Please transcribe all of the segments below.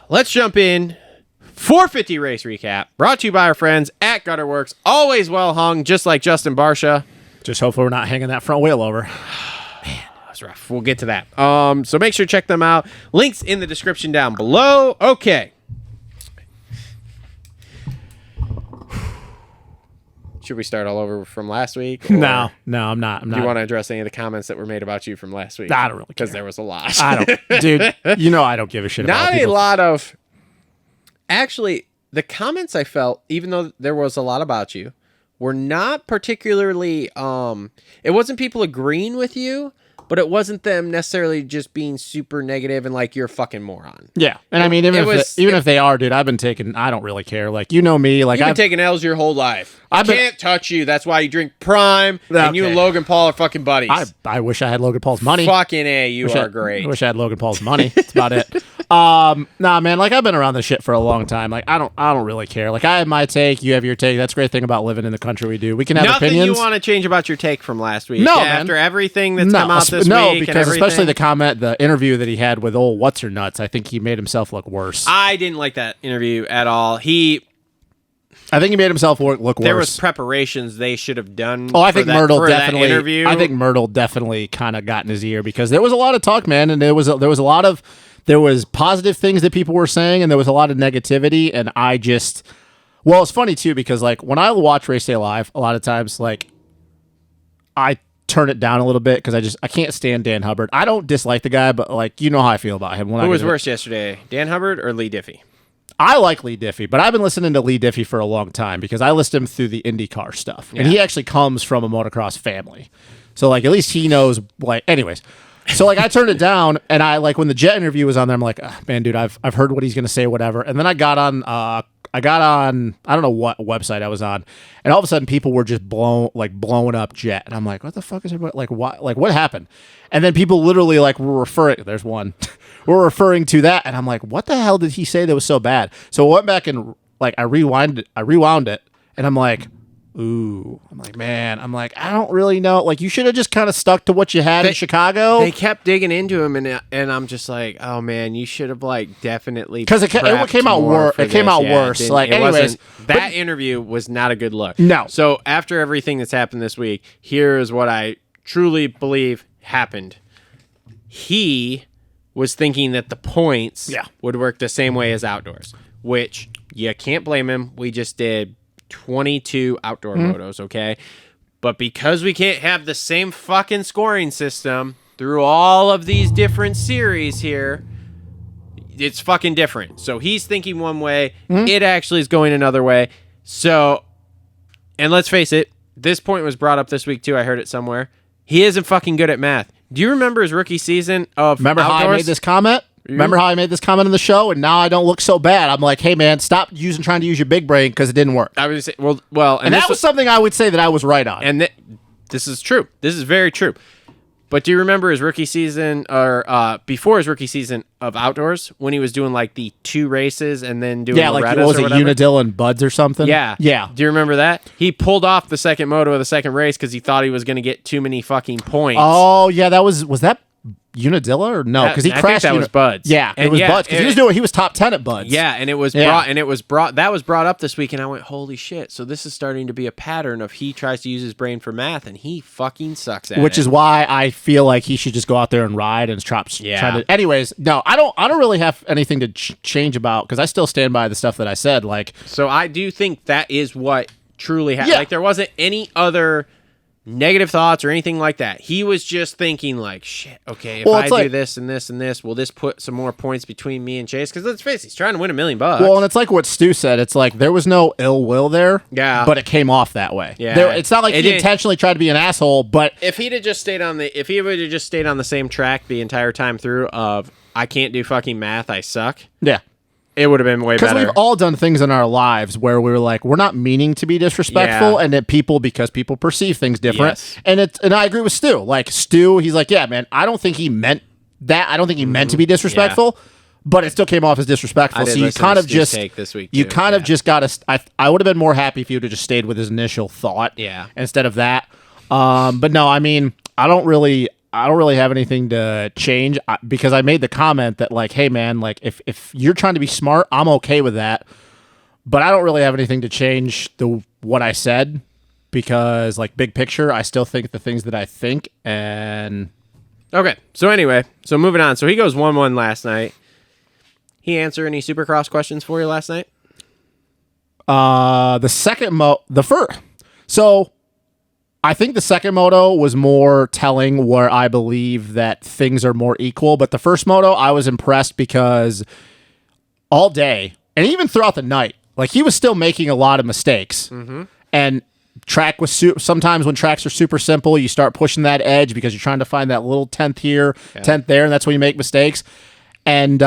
let's jump in. 450 race recap brought to you by our friends at Gutterworks. Always well hung, just like Justin Barsha. Just hopefully we're not hanging that front wheel over. Man, that was rough. We'll get to that. So make sure to check them out. Links in the description down below. Okay. Should we start all over from last week? No, I'm not. Do you want to address any of the comments that were made about you from last week? I don't really care. Because there was a lot. I don't, dude. You know I don't give a shit about people. Not a lot of. Actually, the comments I felt, even though there was a lot about you, were not particularly. It wasn't people agreeing with you, but it wasn't them necessarily just being super negative and like you're a fucking moron. Yeah, and I mean, even if they are, dude, I don't really care. Like, you know me, like you've been taking L's your whole life. I can't touch you. That's why you drink Prime, and you and Logan Paul are fucking buddies. I wish I had Logan Paul's money. Fucking A, you are great. I wish I had Logan Paul's money. That's about it. Nah, man, like I've been around this shit for a long time. Like I don't really care. Like I have my take, you have your take. That's a great thing about living in the country we do. We can have opinions. Nothing you want to change about your take from last week. No, after everything that's come out this week. No, because especially the interview that he had with old What's Her Nuts, I think he made himself look worse. I didn't like that interview at all. I think he made himself look worse. There was preparations they should have done. Oh, I think Myrtle definitely. Interview. I think Myrtle definitely kind of got in his ear because there was a lot of talk, man, and there was positive things that people were saying, and there was a lot of negativity, and it's funny too because like when I watch Race Day Live, a lot of times like I turn it down a little bit because I can't stand Dan Hubbard. I don't dislike the guy, but like you know how I feel about him. Who was worse yesterday, Dan Hubbard or Lee Diffie? I like Lee Diffie, but I've been listening to Lee Diffie for a long time because I listen to him through the IndyCar stuff. Yeah. And he actually comes from a motocross family. So, like, at least he knows, like, anyways. So, like, I turned it down, and I, like, when the Jett interview was on there, I'm like, man, dude, I've heard what he's going to say, whatever. And then I got on, I don't know what website I was on, and all of a sudden people were just blowing up Jett. And I'm like, what the fuck is everybody, like, what happened? And then people literally, like, were referring, there's one. We're referring to that, and I'm like, what the hell did he say that was so bad? So I went back and like I rewound it, and I'm like, ooh. I'm like, man, I don't really know. Like, you should have just kind of stuck to what you had in Chicago. They kept digging into him, and I'm just like, oh man, you should have like definitely because it came out worse. It came out worse. Like, anyways, that interview was not a good look. No. So after everything that's happened this week, here is what I truly believe happened. He was thinking that the points would work the same way as outdoors, which you can't blame him. We just did 22 outdoor motos, okay? But because we can't have the same fucking scoring system through all of these different series here, it's fucking different. So he's thinking one way, it actually is going another way. So, and let's face it, this point was brought up this week too. I heard it somewhere. He isn't fucking good at math. Do you remember his rookie season of Remember outdoors? how I made this comment? Remember how I made this comment in the show, and now I don't look so bad. I'm like, hey man, stop trying to use your big brain because it didn't work. I would say, well, and that was something I would say that I was right on. And this is true. This is very true. But do you remember his rookie season, or before his rookie season of outdoors, when he was doing like the 2 races and then doing like what was it, Unadilla and Buds or something? Yeah. Do you remember that? He pulled off the second moto of the second race because he thought he was going to get too many fucking points. Oh yeah, was that Unadilla or no? Because he crashed. I think that was Buds. Yeah, it was Buds because he was top 10 at Buds. Yeah, and it was brought up this week, and I went, holy shit! So this is starting to be a pattern of he tries to use his brain for math, and he fucking sucks at it. Which is why I feel like he should just go out there and ride and try to. Anyways, no, I don't really have anything to change about because I still stand by the stuff that I said. Like, so I do think that is what truly happened. Yeah. Like there wasn't any other negative thoughts or anything like that. He was just thinking like, shit, okay, if I do this and this and this, will this put some more points between me and Chase? Because let's face it, he's trying to win $1 million. Well, and it's like what Stu said. It's like there was no ill will there, but it came off that way. Yeah. It's not like he intentionally tried to be an asshole, but if he would have just stayed on the same track the entire time through of I can't do fucking math, I suck. Yeah. It would have been way better. Because we've all done things in our lives where we were like, we're not meaning to be disrespectful, and that because people perceive things different. Yes. And I agree with Stu. Like Stu, he's like, yeah, man, I don't think he meant that. I don't think he meant to be disrespectful, but it still came off as disrespectful. So you kind of just take this week you kind of just got to. I would have been more happy if he would have just stayed with his initial thought, instead of that. But no, I mean, I don't really. I don't really have anything to change because I made the comment that like, hey man, like if you're trying to be smart, I'm okay with that. But I don't really have anything to change what I said because like big picture, I still think the things that I think and. Okay. So anyway, moving on. So he goes 1-1 last night. He answer any Supercross questions for you last night? So I think the second moto was more telling where I believe that things are more equal. But the first moto, I was impressed because all day and even throughout the night, like he was still making a lot of mistakes. Mm-hmm. And track was sometimes when tracks are super simple, you start pushing that edge because you're trying to find that little 10th here, 10th there, and that's when you make mistakes. And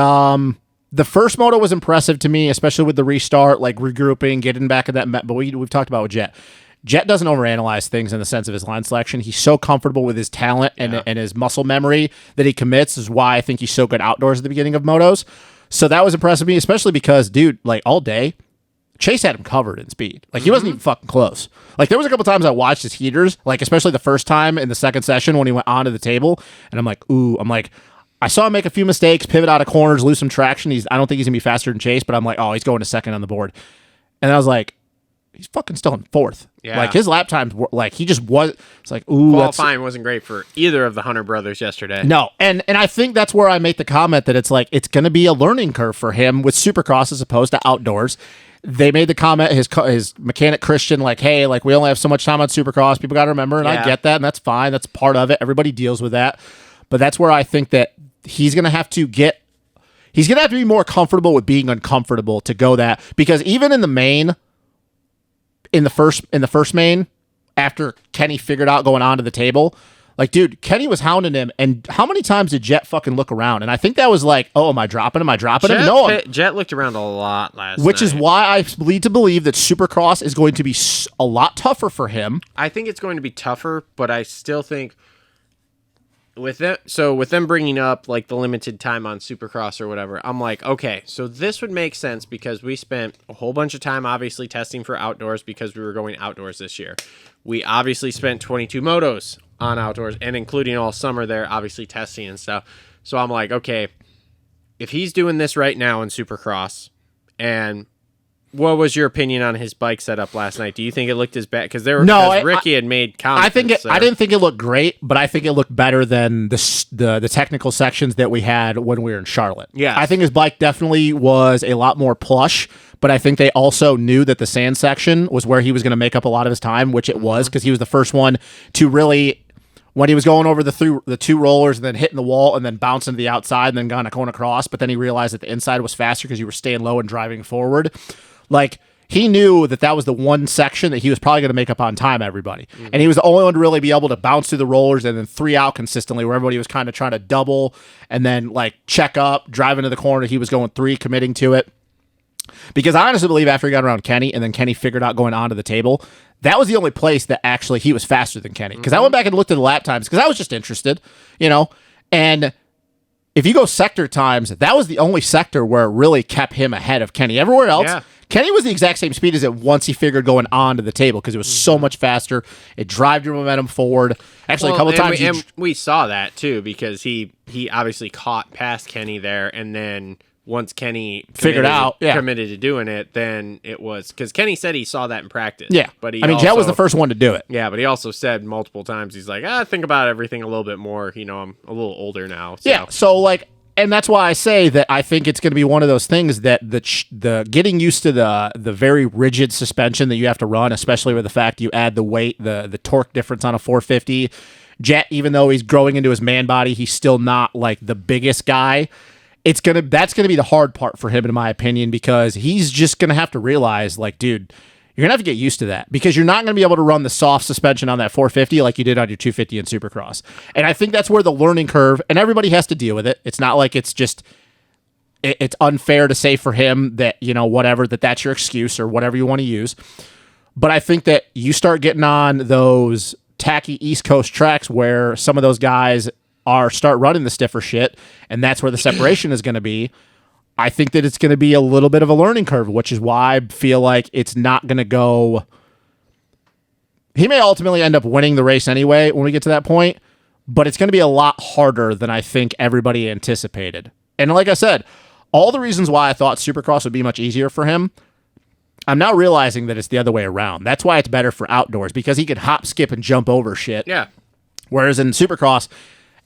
the first moto was impressive to me, especially with the restart, like regrouping, getting back in that. But we've talked about with Jett. Jett doesn't overanalyze things in the sense of his line selection. He's so comfortable with his talent and his muscle memory that he commits is why I think he's so good outdoors at the beginning of motos. So that was impressive to me, especially because, dude, like all day, Chase had him covered in speed. Like, he wasn't even fucking close. Like, there was a couple times I watched his heaters, like, especially the first time in the second session when he went onto the table, and I'm like, I saw him make a few mistakes, pivot out of corners, lose some traction. I don't think he's going to be faster than Chase, but I'm like, oh, he's going to second on the board. And I was like, he's fucking still in fourth. Yeah. Like, his lap times were, like, he just was, it's like, ooh. Qualifying wasn't great for either of the Hunter brothers yesterday. No, and I think that's where I make the comment that it's like, it's going to be a learning curve for him with Supercross as opposed to outdoors. They made the comment, his mechanic Christian, like, hey, like, we only have so much time on Supercross. People got to remember, and I get that, and that's fine. That's part of it. Everybody deals with that. But that's where I think that he's going to have to be more comfortable with being uncomfortable to go that. Because even in the main, in the first main, after Kenny figured out going onto the table, like, dude, Kenny was hounding him, and how many times did Jett fucking look around? And I think that was like, oh, am I dropping him? No. Jett looked around a lot last night. Which is why I lead to believe that Supercross is going to be a lot tougher for him. I think it's going to be tougher, but I still think with them bringing up like the limited time on Supercross or whatever, I'm like, okay, so this would make sense because we spent a whole bunch of time obviously testing for outdoors because we were going outdoors this year. We obviously spent 22 motos on outdoors and including all summer there, obviously testing and stuff. So I'm like, okay, if he's doing this right now in Supercross, and what was your opinion on his bike setup last night? Do you think it looked as bad? Because Ricky had made comments. I didn't think it looked great, but I think it looked better than the technical sections that we had when we were in Charlotte. Yeah, I think his bike definitely was a lot more plush, but I think they also knew that the sand section was where he was going to make up a lot of his time, which it was because he was the first one to really, when he was going over the two rollers and then hitting the wall and then bouncing to the outside and then going across, but then he realized that the inside was faster because you were staying low and driving forward. Like, he knew that was the one section that he was probably going to make up on time, everybody. Mm-hmm. And he was the only one to really be able to bounce through the rollers and then 3 out consistently, where everybody was kind of trying to double and then, like, check up, drive into the corner. He was going 3, committing to it. Because I honestly believe after he got around Kenny and then Kenny figured out going onto the table, that was the only place that actually he was faster than Kenny. Because I went back and looked at the lap times because I was just interested, and if you go sector times, that was the only sector where it really kept him ahead of Kenny. Everywhere else, Kenny was the exact same speed as it once he figured going onto the table because it was so much faster. It drove your momentum forward. Actually, a couple times. We saw that, too, because he obviously caught past Kenny there, and then once Kenny committed to doing it, then it was because Kenny said he saw that in practice. Yeah, but Jett was the first one to do it. Yeah, but he also said multiple times, he's like, think about everything a little bit more. I'm a little older now. So. Yeah, so like, and that's why I say that I think it's going to be one of those things that the getting used to the very rigid suspension that you have to run, especially with the fact you add the weight, the torque difference on a 450. Jett, even though he's growing into his man body, he's still not like the biggest guy. That's gonna be the hard part for him, in my opinion, because he's just gonna have to realize, like, dude, you're gonna have to get used to that because you're not gonna be able to run the soft suspension on that 450 like you did on your 250 in Supercross. And I think that's where the learning curve, and everybody has to deal with it. It's not like it's unfair to say for him that, whatever, that's your excuse or whatever you want to use. But I think that you start getting on those tacky East Coast tracks where some of those guys start running the stiffer shit, and that's where the separation is going to be. I think that it's going to be a little bit of a learning curve, which is why I feel like it's not going to go. He may ultimately end up winning the race anyway when we get to that point, but it's going to be a lot harder than I think everybody anticipated. And like I said, all the reasons why I thought Supercross would be much easier for him, I'm now realizing that it's the other way around. That's why it's better for outdoors, because he could hop, skip, and jump over shit. Yeah. Whereas in Supercross,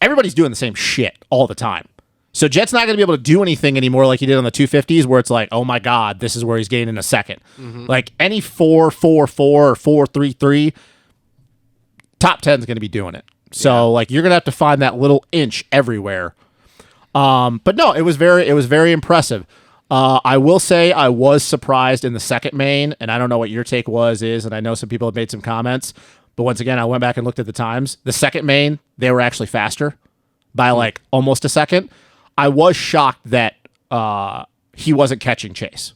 everybody's doing the same shit all the time. So Jett's not going to be able to do anything anymore like he did on the 250s, where it's like, oh my God, this is where he's gaining a second. Like any 4.44 or 4.33, top 10 is going to be doing it. So like you're going to have to find that little inch everywhere. But no, it was very impressive. I will say I was surprised in the second main, and I don't know what your take is, and I know some people have made some comments, but once again, I went back and looked at the times. The second main, they were actually faster by like almost a second. I was shocked that he wasn't catching Chase.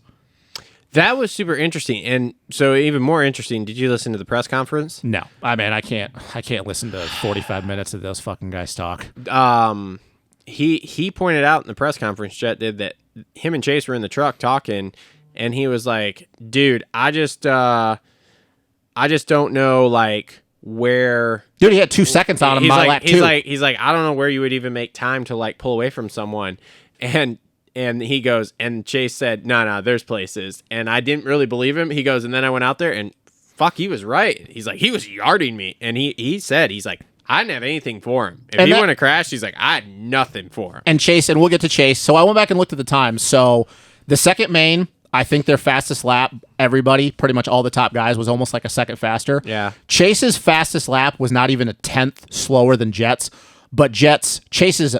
That was super interesting. And so even more interesting, did you listen to the press conference? No. I mean, I can't listen to 45 minutes of those fucking guys talk. He pointed out in the press conference, Jett did, that him and Chase were in the truck talking, and he was like, dude, I just don't know like where. Dude, he had 2 seconds on him my lap too. He's like, I don't know where you would even make time to like pull away from someone. And he goes, and Chase said, no, there's places. And I didn't really believe him. He goes, and then I went out there and fuck, he was right. He's like, he was yarding me. And he said, he's like, I didn't have anything for him. If he wouldn't have crashed, he's like, I had nothing for him. And Chase, and we'll get to Chase. So I went back and looked at the times. So the second main, I think their fastest lap, everybody, pretty much all the top guys, was almost like a second faster. Yeah. Chase's fastest lap was not even a 10th slower than Jett's, but Chase's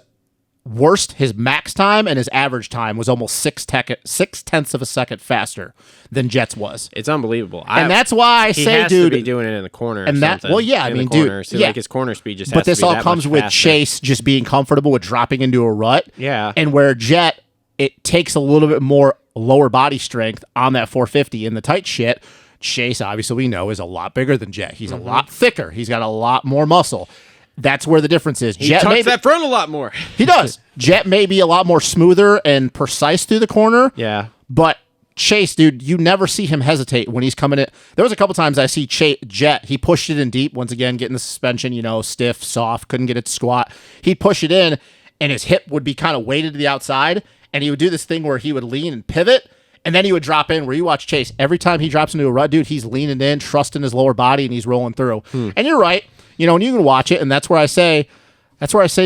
worst, his max time and his average time was almost 6/10 of a second faster than Jett's was. It's unbelievable. And that's why I say, he has dude, to be doing it in the corner. And that, well, yeah, I mean, dude, so like his corner speed just. But has this to be all that comes much with faster. Chase just being comfortable with dropping into a rut. Yeah. And where Jett, it takes a little bit more lower body strength on that 450 in the tight shit. Chase, obviously, we know, is a lot bigger than Jett. He's a lot thicker. He's got a lot more muscle. That's where the difference is. He tucks that front a lot more. He does. Jett may be a lot more smoother and precise through the corner. Yeah. But Chase, dude, you never see him hesitate when he's coming in. There was a couple times I see Jett, he pushed it in deep, once again, getting the suspension, stiff, soft, couldn't get it to squat. He'd push it in, and his hip would be kind of weighted to the outside, and he would do this thing where he would lean and pivot, and then he would drop in, where you watch Chase. Every time he drops into a rut, dude, he's leaning in, trusting his lower body, and he's rolling through. And you're right. And you can watch it, and that's where I say,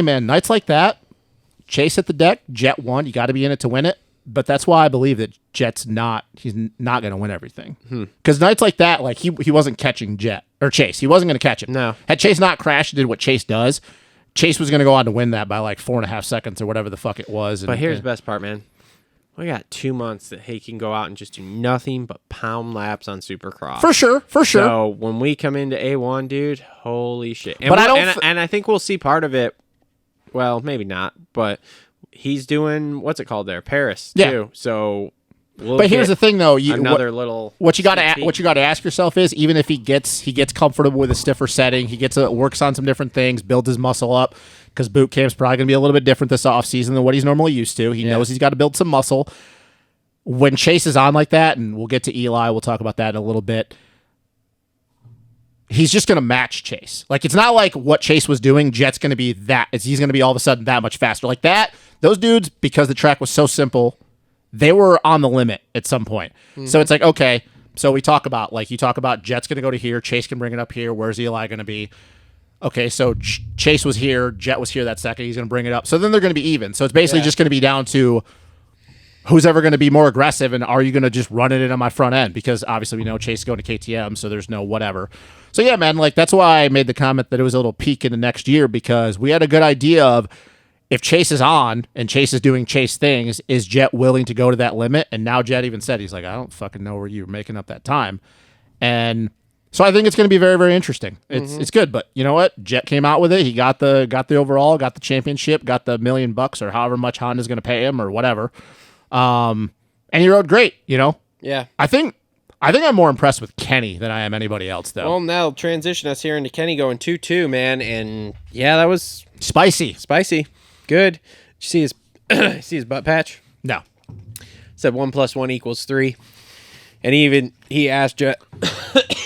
man, nights like that, Chase at the deck, Jett won. You got to be in it to win it. But that's why I believe that he's not going to win everything. Because nights like that, like he wasn't catching Jett or Chase. He wasn't going to catch him. No. Had Chase not crashed and did what Chase does, Chase was going to go on to win that by like 4.5 seconds or whatever the fuck it was. But here's the best part, man. We got 2 months that he can go out and just do nothing but pound laps on Supercross. For sure. So when we come into A1, dude, holy shit. And but I think we'll see part of it. Well, maybe not, but he's doing, what's it called there? Paris, too. So but here's the thing, though. What you got to ask yourself is, even if he gets comfortable with a stiffer setting, works on some different things, builds his muscle up, because boot camp's probably going to be a little bit different this offseason than what he's normally used to. He knows he's got to build some muscle. When Chase is on like that, and we'll get to Eli, we'll talk about that in a little bit, he's just going to match Chase. Like, it's not like what Chase was doing, Jett's going to be that. He's going to be all of a sudden that much faster. Like that, those dudes, because the track was so simple, they were on the limit at some point. So it's like, okay, so you talk about Jett's going to go to here, Chase can bring it up here, where's Eli going to be? Okay, so Chase was here, Jett was here that second, he's going to bring it up. So then they're going to be even. So it's basically just going to be down to who's ever going to be more aggressive, and are you going to just run it in on my front end? Because obviously we know Chase is going to KTM, so there's no whatever. So yeah, man, like that's why I made the comment that it was a little peak in the next year, because we had a good idea of, if Chase is on and Chase is doing Chase things, is Jett willing to go to that limit? And now Jett even said, he's like, I don't fucking know where you were making up that time. And so I think it's going to be very, very interesting. It's good, but you know what? Jett came out with it. He got the overall, got the championship, got the $1 million or however much Honda's going to pay him or whatever. And he rode great. Yeah. I think I'm more impressed with Kenny than I am anybody else, though. Well, now transition us here into Kenny going 2-2, man, and yeah, that was spicy. Good. Did you see his butt patch? No. Said 1 + 1 = 3. And he asked Jett,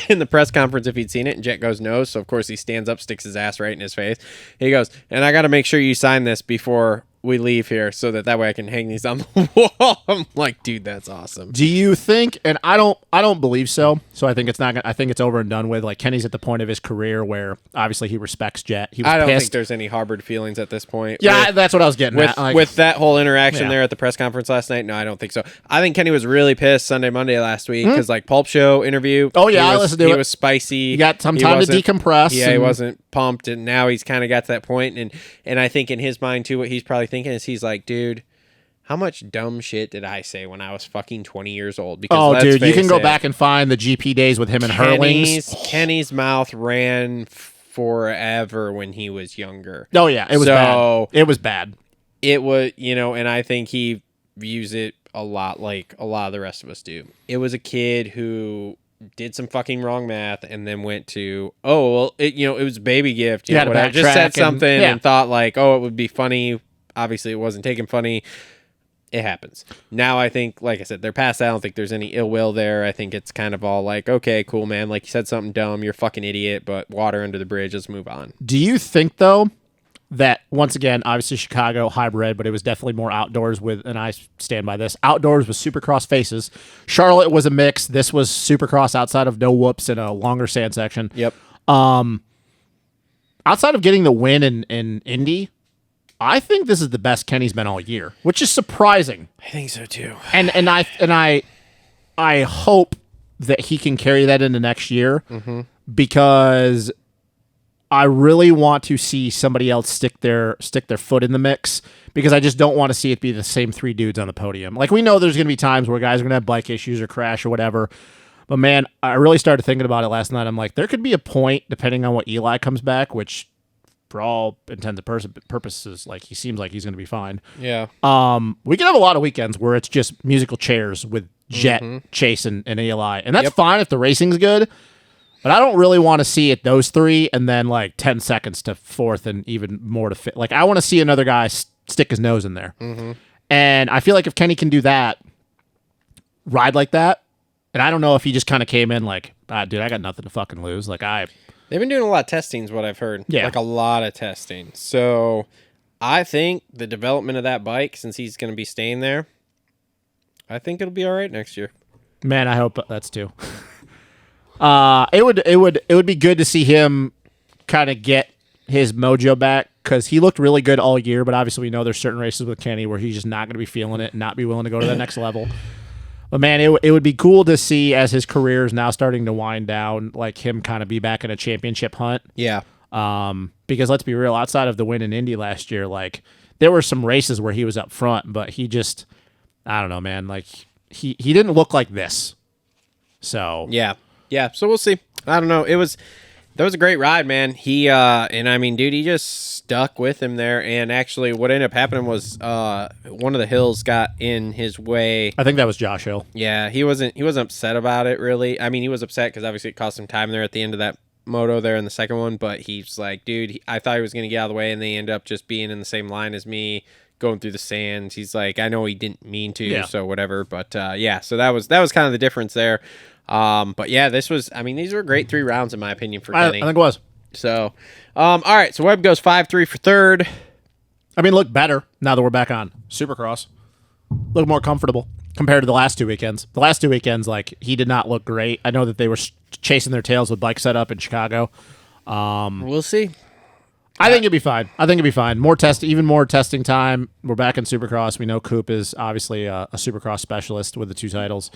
in the press conference if he'd seen it, and Jett goes no. So of course he stands up, sticks his ass right in his face. He goes, and I got to make sure you sign this before we leave here, so that way I can hang these on the wall. I'm like, dude, that's awesome. Do you think? And I don't believe so. So I think it's not. I think it's over and done with. Like Kenny's at the point of his career where obviously he respects Jett. He was I don't pissed. think there's any harbored feelings at this point. Yeah, that's what I was getting at. Like, with that whole interaction there at the press conference last night. No, I don't think so. I think Kenny was really pissed Sunday, Monday last week because like Pulp Show interview. Oh yeah, I listened to it. He was spicy. He got some time to decompress. Yeah, he wasn't pumped, and now he's kind of got to that point. And I think in his mind too, what he's probably thinking is he's like, dude, how much dumb shit did I say when I was fucking 20 years old? Because dude, you can go back and find the GP days with him and Hurlings. Kenny's mouth ran forever when he was younger. Oh yeah, it was bad. It was bad. It was, and I think he views it a lot like a lot of the rest of us do. It was a kid who did some fucking wrong math and then went to, it was a baby gift. Whatever. Just said something and thought like, it would be funny. Obviously, it wasn't taken funny. It happens. Now, I think, like I said, they're past that. I don't think there's any ill will there. I think it's kind of all like, okay, cool, man. Like, you said something dumb. You're a fucking idiot, but water under the bridge. Let's move on. Do you think, though, that, once again, obviously Chicago, hybrid, but it was definitely more outdoors with, and I stand by this, outdoors with Supercross faces. Charlotte was a mix. This was Supercross outside of no whoops and a longer sand section. Yep. Outside of getting the win in Indy, I think this is the best Kenny's been all year, which is surprising. I think so too. And I hope that he can carry that into next year because I really want to see somebody else stick their foot in the mix because I just don't want to see it be the same three dudes on the podium. Like we know there's going to be times where guys are going to have bike issues or crash or whatever. But man, I really started thinking about it last night. I'm like, there could be a point, depending on what Eli comes back, which for all intents and purposes, like he seems like he's going to be fine. Yeah. We can have a lot of weekends where it's just musical chairs with Jett, Chase, and Eli, and that's fine if the racing's good. But I don't really want to see it those three and then like 10 seconds to fourth and even more to fit. Like I want to see another guy stick his nose in there, and I feel like if Kenny can do that, ride like that, and I don't know if he just kind of came in like, dude, I got nothing to fucking lose. Like They've been doing a lot of testing is what I've heard. Yeah. Like a lot of testing. So I think the development of that bike, since he's going to be staying there, I think it'll be all right next year. Man, I hope that's too. It would be good to see him kind of get his mojo back because he looked really good all year, but obviously we know there's certain races with Kenny where he's just not going to be feeling it and not be willing to go to that next level. But man, it would be cool to see as his career is now starting to wind down, like him kind of be back in a championship hunt. Yeah. Because let's be real, outside of the win in Indy last year, like there were some races where he was up front, but he just, I don't know, man. Like he didn't look like this. So yeah. So we'll see. I don't know. That was a great ride, man. He and I mean, dude, he just stuck with him there. And actually, what ended up happening was one of the hills got in his way. I think that was Josh Hill. Yeah, he wasn't upset about it really. I mean, he was upset because obviously it cost him time there at the end of that moto there in the second one. But he's like, dude, I thought he was gonna get out of the way, and they end up just being in the same line as me, going through the sand. He's like, I know he didn't mean to, so whatever. But yeah, so that was kind of the difference there. But yeah, these were great 3 rounds in my opinion for Kenny. I think it was. So, all right. So Webb goes 5-3 for third. I mean, look better now that we're back on Supercross. Look more comfortable compared to the last 2 weekends. The last 2 weekends, like he did not look great. I know that they were chasing their tails with bike setup in Chicago. We'll see. I think it'd be fine. Even more testing time. We're back in Supercross. We know Coop is obviously a Supercross specialist with the 2 titles.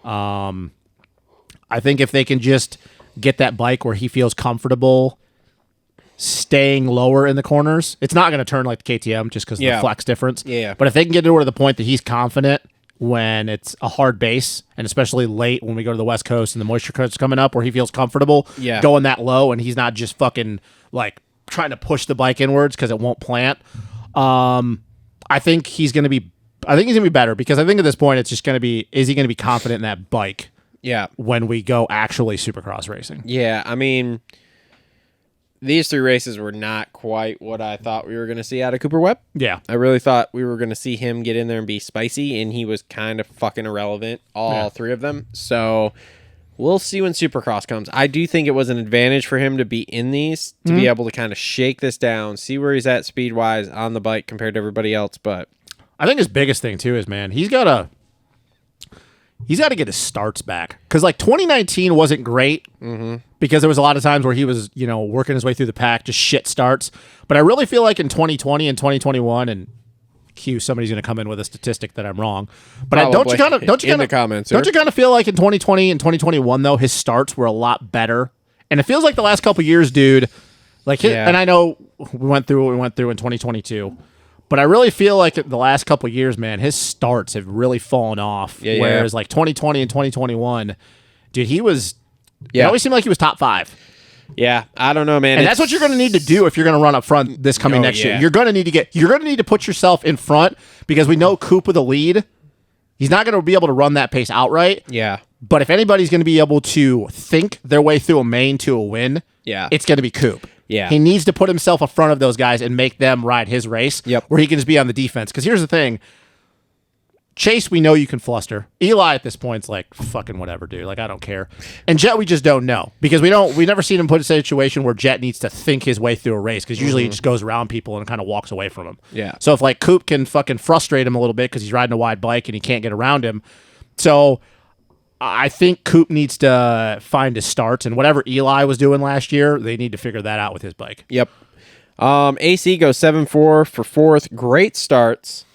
I think if they can just get that bike where he feels comfortable staying lower in the corners, it's not going to turn like the KTM just because of the flex difference. Yeah. But if they can get to the point that he's confident when it's a hard base, and especially late when we go to the West Coast and the moisture cuts coming up where he feels comfortable going that low and he's not just fucking like trying to push the bike inwards because it won't plant, I think he's going to be better because I think at this point it's just going to be, is he going to be confident in that bike? Yeah. When we go actually Supercross racing. Yeah, I mean, these 3 races were not quite what I thought we were going to see out of Cooper Webb. Yeah. I really thought we were going to see him get in there and be spicy, and he was kind of fucking irrelevant, all 3 of them. So, We'll see when Supercross comes. I do think it was an advantage for him to be in these, to be able to kind of shake this down, see where he's at speed-wise on the bike compared to everybody else. But I think his biggest thing, too, is, man, he's got to get his starts back. Because, like, 2019 wasn't great because there was a lot of times where he was, working his way through the pack, just shit starts. But I really feel like in 2020 and 2021, and somebody's going to come in with a statistic that I'm wrong. But don't you kind of feel like in 2020 and 2021 though his starts were a lot better? And it feels like the last couple years, dude. And I know we went through what we went through in 2022, but I really feel like the last couple years, man, his starts have really fallen off. Whereas like 2020 and 2021, dude, he was. It always seemed like he was top 5. Yeah, I don't know, man. And that's what you're going to need to do if you're going to run up front this coming next year. You're going to need to put yourself in front because we know Coop with a lead, he's not going to be able to run that pace outright. Yeah. But if anybody's going to be able to think their way through a main to a win, it's going to be Coop. Yeah. He needs to put himself in front of those guys and make them ride his race where he can just be on the defense. Because here's the thing. Chase, we know you can fluster. Eli at this point's like, fucking whatever, dude. Like, I don't care. And Jett, we just don't know. Because we've never seen him put in a situation where Jett needs to think his way through a race. Because usually he just goes around people and kind of walks away from them. Yeah. So if like Coop can fucking frustrate him a little bit because he's riding a wide bike and he can't get around him. So I think Coop needs to find his starts. And whatever Eli was doing last year, they need to figure that out with his bike. Yep. AC goes 7-4 for 4th. Great starts.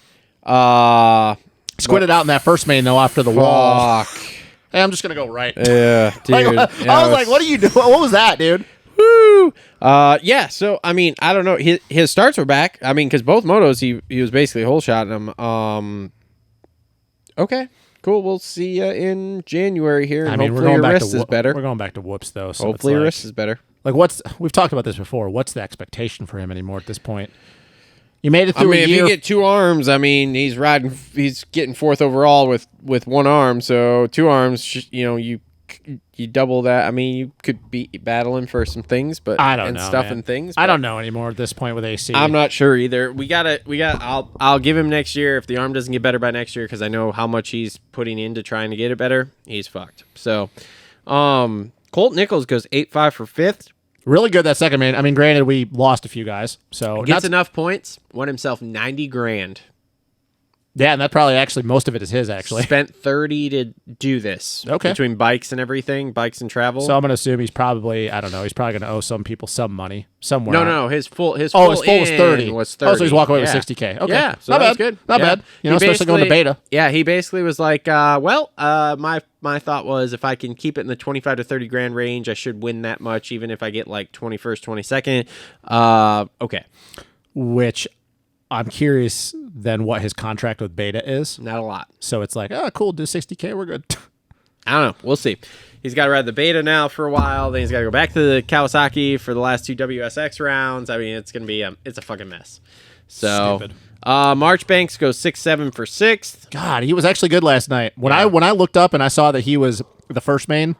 Squinted out in that first main, though, after the wall. Hey, I'm just going to go right. Yeah, dude. I was like, what are you doing? What was that, dude? Woo! Yeah, so, I mean, I don't know. His starts were back. I mean, because both motos, he was basically hole shotting them. Okay, cool. We'll see you in January here. And hopefully your wrist is better. We're going back to whoops, though. So hopefully your wrist is better. Like, we've talked about this before. What's the expectation for him anymore at this point? You made it through a year. If you get 2 arms, I mean, he's getting 4th overall with 1 arm. So 2 arms, you double that. I mean, you could be battling for some things, but I don't know, stuff man. And things. I don't know anymore at this point with AC. I'm not sure either. I'll give him next year if the arm doesn't get better by next year because I know how much he's putting into trying to get it better. He's fucked. So, Colt Nichols goes 8-5 for 5th. Really good that second main. I mean, granted, we lost a few guys, so gets enough points. Won himself $90,000. Yeah, and that probably actually most of it is his. Actually, spent 30 to do this. Okay, between bikes and everything, bikes and travel. So I'm gonna assume he's probably He's probably gonna owe some people some money somewhere. No, his full was 30. Was 30. Oh, so he's walking away with $60K. Okay, yeah, so not bad. Good. Not bad. Especially going to beta. Yeah, he basically was like, my thought was if I can keep it in the 25 to 30 grand range, I should win that much, even if I get like 21st, 22nd. Okay. Which I'm curious then what his contract with Beta is. Not a lot. So it's like, oh, cool, do $60K, we're good. I don't know. We'll see. He's got to ride the Beta now for a while. Then he's got to go back to the Kawasaki for the last 2 WSX rounds. I mean, it's going to be it's a fucking mess. So, stupid. Marchbanks goes 6-7 for 6th. God, he was actually good last night. When I looked up and I saw that he was the first main,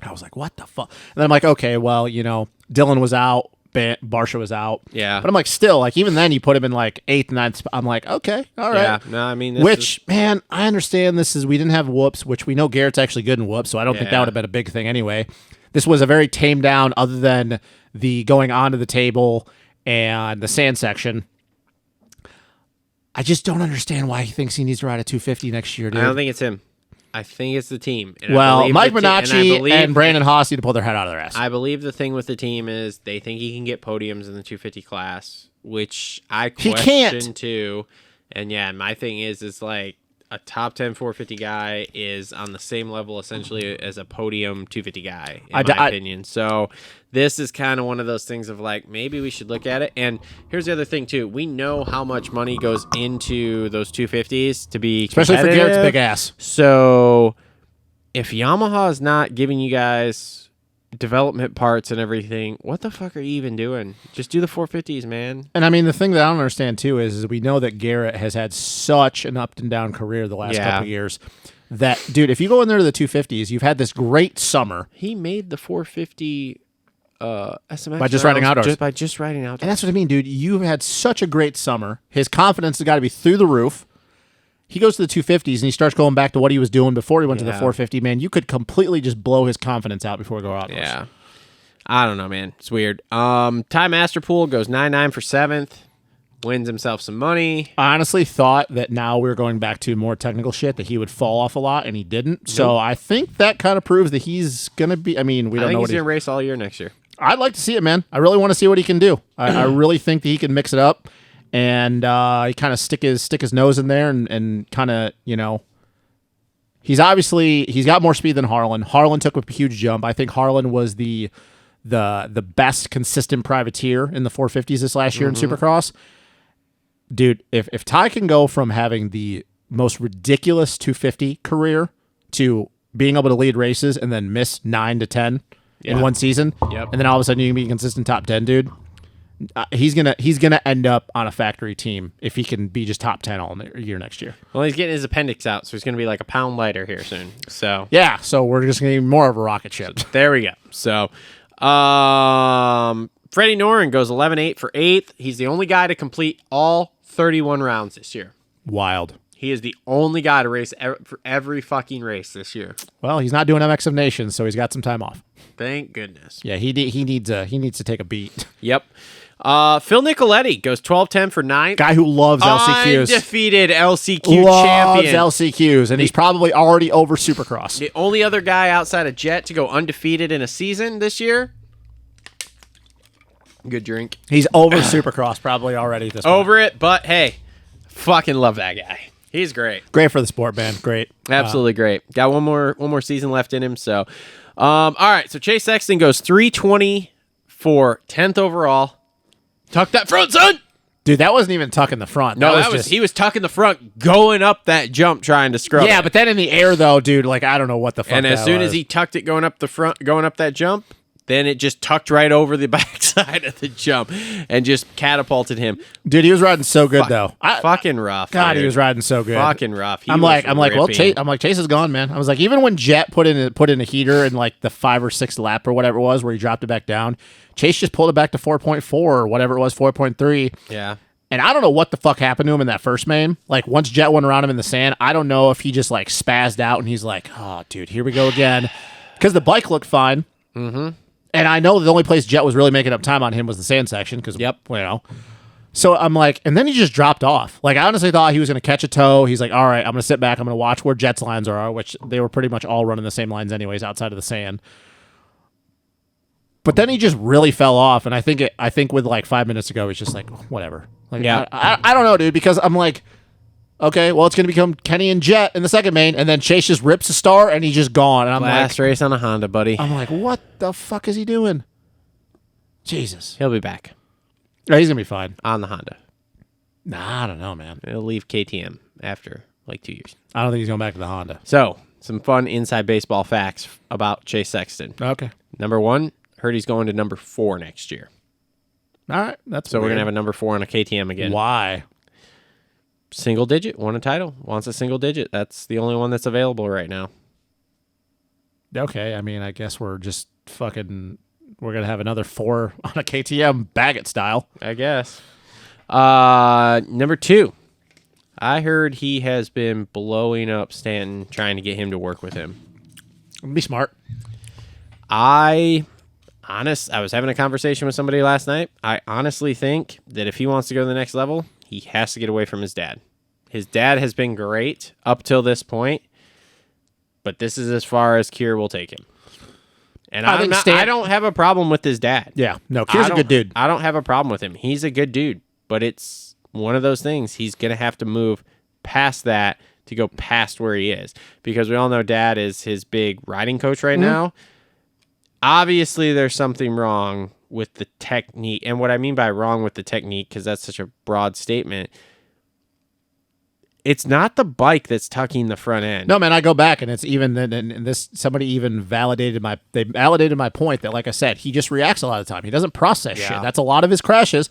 I was like, what the fuck? And then I'm like, okay, well, Dylan was out. Barsha was out. Yeah. But I'm like, still, like, even then you put him in like 8th, 9th. I'm like, okay, all right. Yeah. No, I mean, man, I understand we didn't have whoops, which we know Garrett's actually good in whoops, so I don't think that would have been a big thing anyway. This was a very tamed down, other than the going onto the table and the sand section. I just don't understand why he thinks he needs to ride a 250 next year, dude. I don't think it's him. I think it's the team. And Mike Minacci and Brandon Haas need to pull their head out of their ass. I believe the thing with the team is they think he can get podiums in the 250 class, which I question too. And yeah, my thing is like a top 10 450 guy is on the same level essentially as a podium 250 guy, in my opinion. So this is kind of one of those things of like, maybe we should look at it. And here's the other thing too. We know how much money goes into those 250s to be especially for Garrett's big ass. So if Yamaha is not giving you guys development parts and everything, what the fuck are you even doing? Just do the 450s, man. And I mean, the thing that I don't understand too is we know that Garrett has had such an up and down career the last couple of years that, dude, if you go in there to the 250s, you've had this great summer. He made the 450 SMX by just riding outdoors. By just riding outdoors. And that's what I mean, dude. You've had such a great summer. His confidence has got to be through the roof. He goes to the 250s and he starts going back to what he was doing before he went to the 450. Man, you could completely just blow his confidence out before we go outdoors. Yeah. I don't know, man. It's weird. Ty Masterpool goes 9-9 for 7th. Wins himself some money. I honestly thought that now we were going back to more technical shit, that he would fall off a lot, and he didn't. Nope. So I think that kind of proves that he's going to be, I mean, we don't know what he's going to race all year next year. I'd like to see it, man. I really want to see what he can do. I really think that he can mix it up and he kind of stick his nose in there and kind of, he's got more speed than Harlan. Harlan took a huge jump. I think Harlan was the best consistent privateer in the 450s this last year in Supercross. Dude, if Ty can go from having the most ridiculous 250 career to being able to lead races and then miss 9 to 10 in one season, and then all of a sudden you can be a consistent top 10, dude, he's gonna end up on a factory team if he can be just top 10 all year next year. Well, he's getting his appendix out, so he's gonna be like a pound lighter here soon. So yeah, so we're just gonna need more of a rocket ship. There we go. So, Freddie Noren goes 11-8 for 8th. He's the only guy to complete all 31 rounds this year. Wild. He is the only guy to race for every fucking race this year. Well, he's not doing MX of Nations, so he's got some time off. Thank goodness. Yeah, he needs to take a beat. Yep. Phil Nicoletti goes 12-10 for 9th. Guy who loves LCQs. Undefeated LCQ champion. Loves LCQs, and he's probably already over Supercross. The only other guy outside of Jett to go undefeated in a season this year. Good drink. He's over Supercross probably already at this point. Over it, but hey, fucking love that guy. He's great. Great for the sport, man. Great. Absolutely great. Got one more season left in him. So, all right. So Chase Sexton goes 320 for 10th overall. Tuck that front, son. Dude, that wasn't even tucking the front. No, he was tucking the front, going up that jump, trying to scrub. Yeah, it. But then in the air though, dude, like I don't know what the fuck. And as soon as he tucked it going up the front, going up that jump, then it just tucked right over the backside of the jump and just catapulted him. Dude, he was riding so good though. Fucking rough. God, dude. He was riding so good. Fucking rough. I'm like, well, Chase is gone, man. I was like, even when Jett put in a heater in like the 5 or 6 lap or whatever it was, where he dropped it back down, Chase just pulled it back to 4.4 or whatever it was, 4.3. Yeah. And I don't know what the fuck happened to him in that first main. Like once Jett went around him in the sand, I don't know if he just like spazzed out and he's like, oh, dude, here we go again. Because the bike looked fine. Mm-hmm. And I know the only place Jett was really making up time on him was the sand section because, So I'm like, and then he just dropped off. Like, I honestly thought he was going to catch a toe. He's like, all right, I'm going to sit back. I'm going to watch where Jett's lines are, which they were pretty much all running the same lines anyways outside of the sand. But then he just really fell off. And I think with like 5 minutes ago, he's just like, whatever. Like, yeah. I don't know, dude, because I'm like, okay, well, it's going to become Kenny and Jett in the second main, and then Chase just rips a star, and he's just gone. And I'm last race on a Honda, buddy. I'm like, what the fuck is he doing? Jesus. He'll be back. Yeah, he's going to be fine. On the Honda. Nah, I don't know, man. He'll leave KTM after like 2 years. I don't think he's going back to the Honda. So, some fun inside baseball facts about Chase Sexton. Okay. Number 1, heard he's going to number 4 next year. All right. That's so weird. We're going to have a number 4 on a KTM again. Why? Single digit, won a title, wants a single digit. That's the only one that's available right now. Okay, I mean, I guess we're just fucking, we're going to have another 4 on a KTM Baggett style. I guess. Number 2, I heard he has been blowing up Stanton, trying to get him to work with him. Be smart. I was having a conversation with somebody last night. I honestly think that if he wants to go to the next level, he has to get away from his dad. His dad has been great up till this point, but this is as far as Kier will take him. And I don't have a problem with his dad. Yeah, no, Kier's a good dude. I don't have a problem with him. He's a good dude, but it's one of those things. He's going to have to move past that to go past where he is, because we all know Dad is his big riding coach right now. Obviously, there's something wrong with the technique. And what I mean by wrong with the technique, because that's such a broad statement, it's not the bike that's tucking the front end. No, man, I go back and it's even, and this, somebody even validated my point that, like I said, he just reacts a lot of the time. He doesn't process shit. That's a lot of his crashes.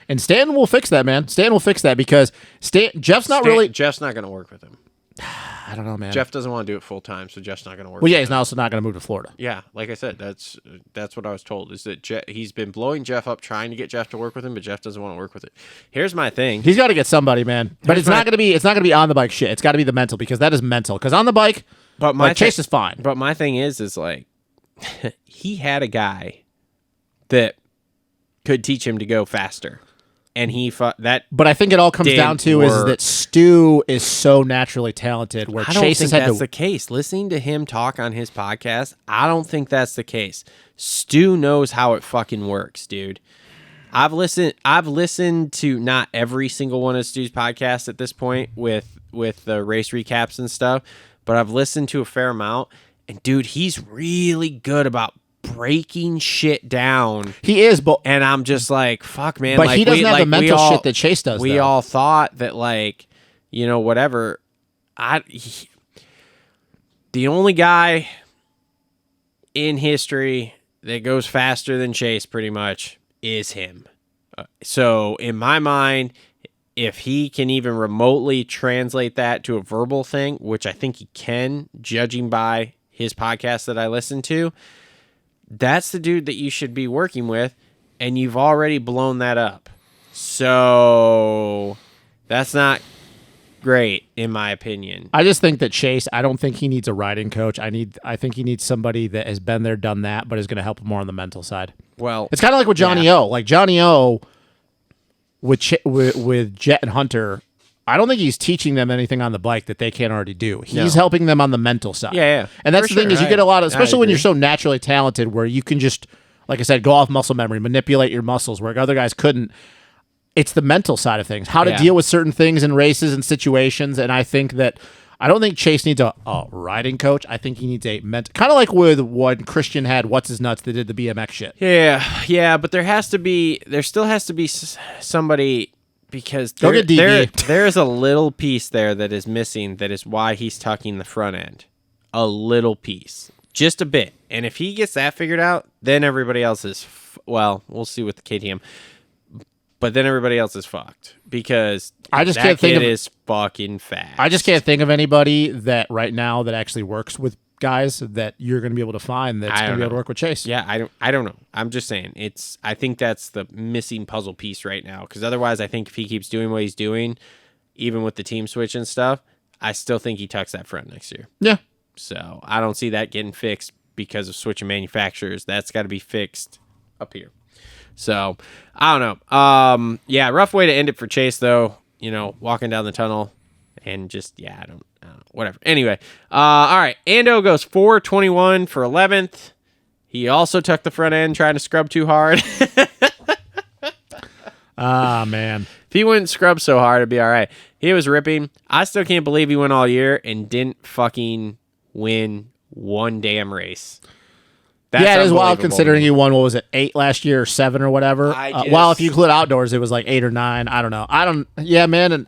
And Stanton will fix that, man. Stanton will fix that because Jeff's not going to work with him. I don't know, man. Jeff doesn't want to do it full time, so Jeff's not going to work. Well, yeah, he's also not going to move to Florida. Yeah, like I said, that's what I was told. Is that he's been blowing Jeff up, trying to get Jeff to work with him, but Jeff doesn't want to work with it. Here's my thing. He's got to get somebody, man. But it's not going to be on the bike shit. It's got to be the mental, because that is mental. Because on the bike, Chase is fine. But my thing is like he had a guy that could teach him to go faster. And he fought that. But I think it all comes down to is that Stu is so naturally talented. Where I don't Chase think has had that's the case. Listening to him talk on his podcast, I don't think that's the case. Stu knows how it fucking works, dude. I've listened to not every single one of Stu's podcasts at this point with the race recaps and stuff, but I've listened to a fair amount. And dude, he's really good about breaking shit down. He is, but and I'm just like, fuck, man. But like, he doesn't have the mental shit that Chase does. We all thought that, like, whatever. The only guy in history that goes faster than Chase, pretty much, is him. So in my mind, if he can even remotely translate that to a verbal thing, which I think he can, judging by his podcast that I listen to, that's the dude that you should be working with, and you've already blown that up. So that's not great, in my opinion. I just think that Chase, I don't think he needs a riding coach. I think he needs somebody that has been there, done that, but is going to help him more on the mental side. Well, it's kind of like with Johnny O. Like Johnny O with Jett and Hunter, I don't think he's teaching them anything on the bike that they can't already do. He's helping them on the mental side. Yeah. And that's the thing is you get a lot of, especially when you're so naturally talented, where you can just, like I said, go off muscle memory, manipulate your muscles where other guys couldn't. It's the mental side of things, how to deal with certain things in races and situations. And I think that I don't think Chase needs a riding coach. I think he needs a mental, kind of like with when Christian had What's His Nuts that did the BMX shit. Yeah. But there still has to be somebody. Because there is a little piece there that is missing. That is why he's tucking the front end. A little piece. Just a bit. And if he gets that figured out, then everybody else is... we'll see with the KTM. But then everybody else is fucked. Because that kid is fucking fast. I just can't think of anybody that right now that actually works with guys that you're going to be able to find that's going to be able to work with Chase. Yeah, I don't know. I'm just saying I think that's the missing puzzle piece right now, because otherwise I think if he keeps doing what he's doing, even with the team switch and stuff, I still think he tucks that front next year. Yeah. So I don't see that getting fixed because of switching manufacturers. That's got to be fixed up here. So I don't know. Yeah, rough way to end it for Chase though, walking down the tunnel and just, I don't whatever. Anyway, all right. Ando goes 4:21 for 11th. He also tucked the front end, trying to scrub too hard. Man. If he wouldn't scrub so hard, it'd be all right. He was ripping. I still can't believe he went all year and didn't fucking win one damn race. That's it is wild considering he won, 8 last year or 7 or whatever? If you include outdoors, it was like 8 or 9. I don't know. Man. And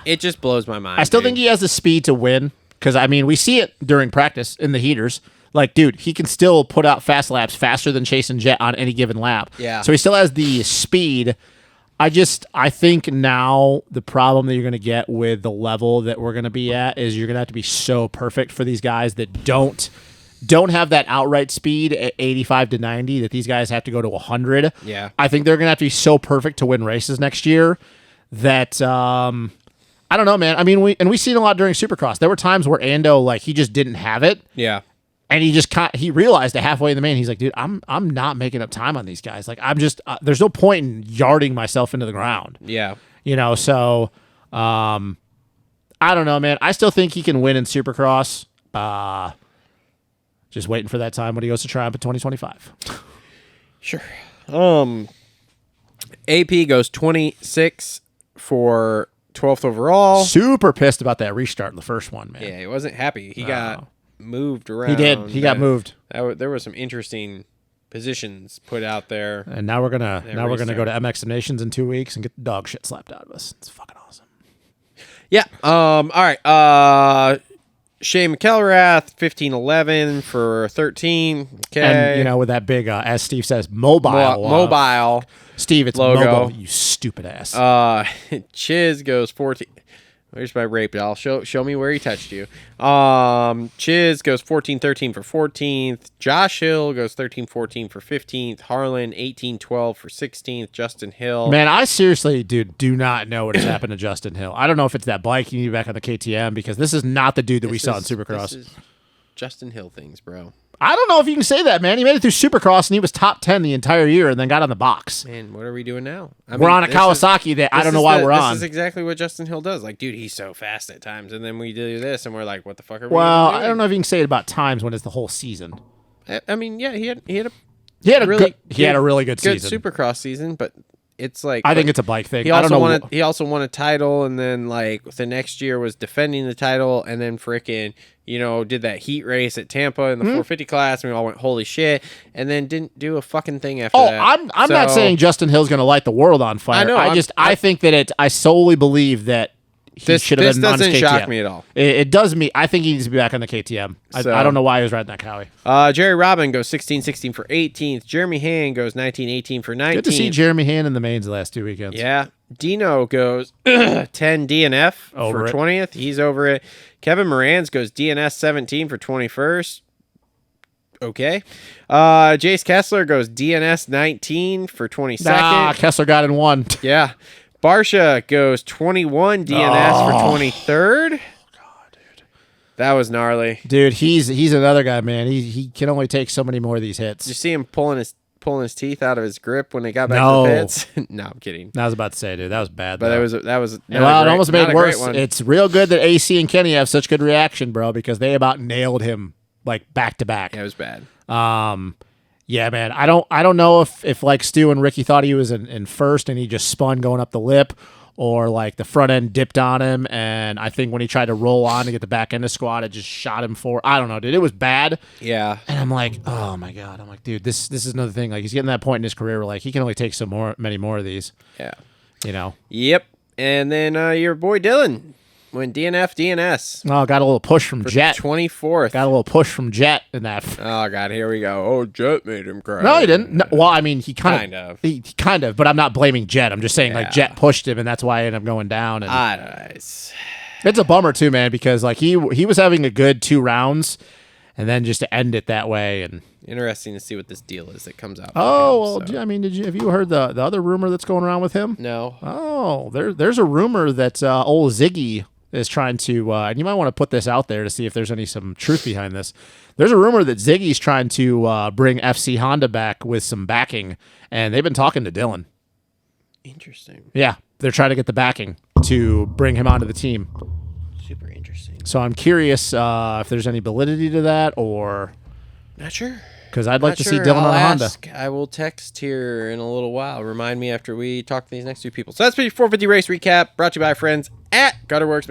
it just blows my mind. I still think he has the speed to win because, we see it during practice in the heaters. Like, dude, he can still put out fast laps faster than Chase and Jett on any given lap. Yeah. So he still has the speed. I think now the problem that you're going to get with the level that we're going to be at is you're going to have to be so perfect for these guys that don't have that outright speed at 85 to 90 that these guys have to go to 100. Yeah. I think they're going to have to be so perfect to win races next year that I don't know, man. We've seen a lot during Supercross. There were times where Ando, he just didn't have it. Yeah. And he realized it halfway in the main. He's like, dude, I'm not making up time on these guys. Like, I'm just there's no point in yarding myself into the ground. Yeah. So I don't know, man. I still think he can win in Supercross. Just waiting for that time when he goes to Triumph in 2025. Sure. AP goes 26 for 12th overall. Super pissed about that restart in the first one, man. Yeah, he wasn't happy. He got moved around. He did. He got moved. There were some interesting positions put out there. And now we're gonna go to MX Nations in 2 weeks and get the dog shit slapped out of us. It's fucking awesome. Yeah. All right. Shane McElrath, 15:11 for 13. Okay. And with that big, as Steve says, mobile. Steve, it's logo. mobile. You stupid ass. Chiz goes 14. Where's my rape doll? Show me where he touched you. Chiz goes 14-13 for 14th. Josh Hill goes 13-14 for 15th. Harlan 18-12 for 16th. Justin Hill. Man, I seriously, dude, do not know what has happened to Justin Hill. I don't know if it's that bike you need back on the KTM because this is not the dude that we saw in Supercross. This is Justin Hill things, bro. I don't know if you can say that, man. He made it through Supercross and he was top 10 the entire year and then got on the box. Man, what are we doing now? We're on a Kawasaki that I don't know why we're on. This is exactly what Justin Hill does. Like, dude, he's so fast at times. And then we do this and we're like, what the fuck are we doing? I don't know if you can say it about times when it's the whole season. I mean, yeah, he had a really good season. Good Supercross season, but it's like I think it's a bike thing. He also won a title, and then like the next year was defending the title, and then frickin' did that heat race at Tampa in the 450 class, and we all went holy shit, and then didn't do a fucking thing after that. I'm not saying Justin Hill's going to light the world on fire. I know. I think that I solely believe that he should have been on his KTM. This doesn't shock me at all. It does me. I think he needs to be back on the KTM. I don't know why he was riding that Cowie. Jerry Robin goes 16-16 for 18th. Jeremy Han goes 19-18 for 19th. Good to see Jeremy Han in the mains the last 2 weekends. Yeah. Dino goes 10 DNF for 20th. He's over it. Kevin Morans goes DNS 17 for 21st. Okay. Jace Kessler goes DNS 19 for 22nd. Nah, Kessler got in one. Yeah. Barsha goes 21 DNS for 23rd. God, dude. That was gnarly. Dude, he's another guy, man. He can only take so many more of these hits. Did you see him pulling his teeth out of his grip when they got back to the pits? No, I'm kidding. I was about to say, dude, that was bad. But that was it almost made it worse. It's real good that AC and Kenny have such good reaction, bro, because they about nailed him like back to back. Yeah, it was bad. Yeah, man. I don't know if like Stu and Ricky thought he was in first and he just spun going up the lip, or like the front end dipped on him, and I think when he tried to roll on to get the back end of squat, it just shot him forward. I don't know, dude. It was bad. Yeah. And I'm like, oh my God. I'm like, dude, this is another thing. Like he's getting to that point in his career where like he can only take many more of these. Yeah. Yep. And then your boy Dylan went DNS. Oh, got a little push from Jett. 24th. Got a little push from Jett in that. Oh, God, here we go. Oh, Jett made him cry. No, he didn't. No, well, I mean, he kind of. He kind of, but I'm not blaming Jett. I'm just saying, like, Jett pushed him, and that's why I ended up going down. And it's a bummer, too, man, because, like, he was having a good 2 rounds, and then just to end it that way. And interesting to see what this deal is that comes out. I mean, have you heard the other rumor that's going around with him? No. Oh, there's a rumor that old Ziggy is trying to, and you might want to put this out there to see if there's some truth behind this. There's a rumor that Ziggy's trying to bring FC Honda back with some backing, and they've been talking to Dylan. Interesting. Yeah, they're trying to get the backing to bring him onto the team. Super interesting. So I'm curious if there's any validity to that, or not sure. Because I'd like to see Dylan on a Honda. I will text here in a little while. Remind me after we talk to these next 2 people. So that's the 450 race recap brought to you by our friends at Gutterworks.